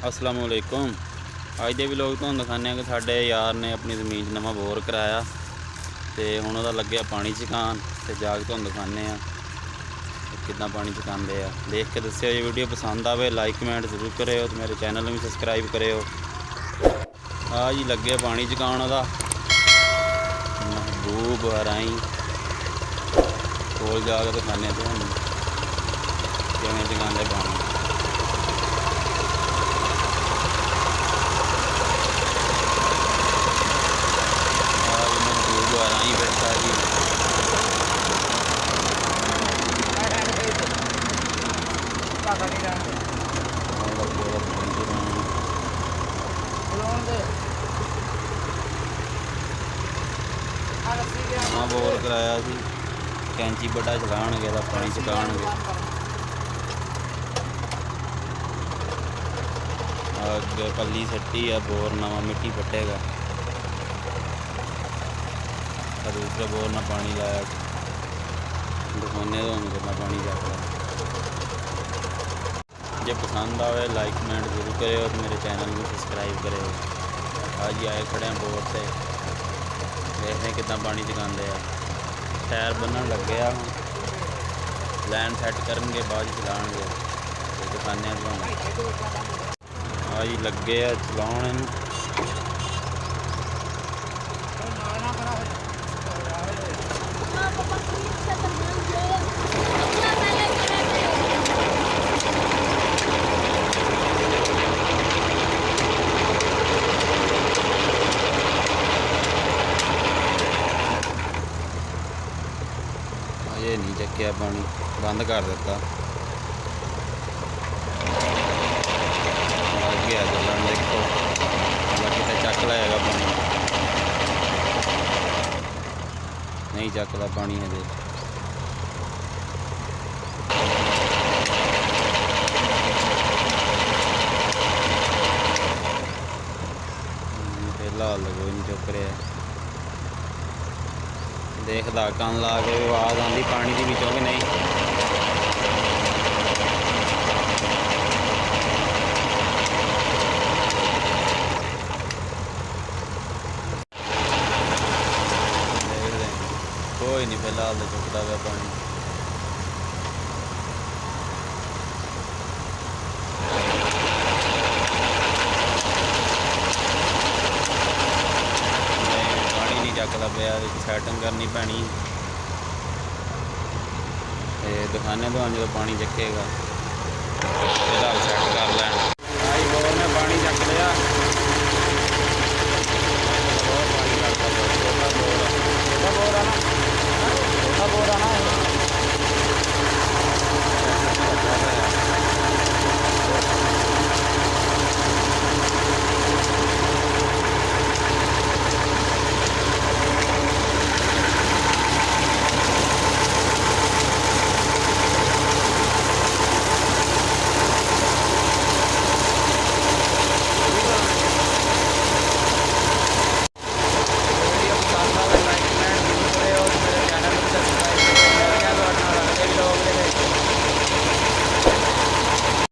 असलामुअलैकुम। अज के व्लॉग तुहानूं दिखाने कि साडे यार ने अपनी ज़मीन नवा बोर कराया तो हुण उहदा लग्या पानी चकान ते जाके तुहानूं दिखाने कितना पानी चकाते हैं। देख के दस्सिओ जी वीडियो पसंद आवे लाइक कमेंट जरूर करियो तो मेरे चैनल भी सबसक्राइब करियो। आ जी लगे पानी चकान उहदा महबूब हराई कोल जाके दिखाने तुहानूं किवें चकांदे पानी। ही बैठा जी हाँ बोर कराया सी कैंची बड़ा चलाणगे पानी चकाणगे। अगे पल्ली सट्टी है बोर नवा मिट्टी पट्टेगा दूसरे बोर ना पानी लाया दिखाने तो कितना पानी जाता। जो पसंद आवे लाइक कमेंट जरूर करियो तो मेरे चैनल को सबसक्राइब करियो। आज ही आए खड़े हैं बोर से देखते हैं कितना पानी चकाते हैं। टायर बनन लगे लैंड सैट करनगे बाद चलाएंगे तो दिखाने आज ही लगे चलाने ये नहीं चक्या पानी बंद कर दिता गया चलन। देखो कितने चक लाएगा पानी नहीं चकता पानी अजे। फिलहाल कोई नहीं चुक रहा देखदा कन ला के आवाज़ आती पानी की विचों कि नहीं। कोई नहीं फिलहाल तो चुकता गया पानी। चकदा पिया सैटिंग करनी पैनी दिखाने तो जो पानी चकेगा फिलहाल सैट कर लैन।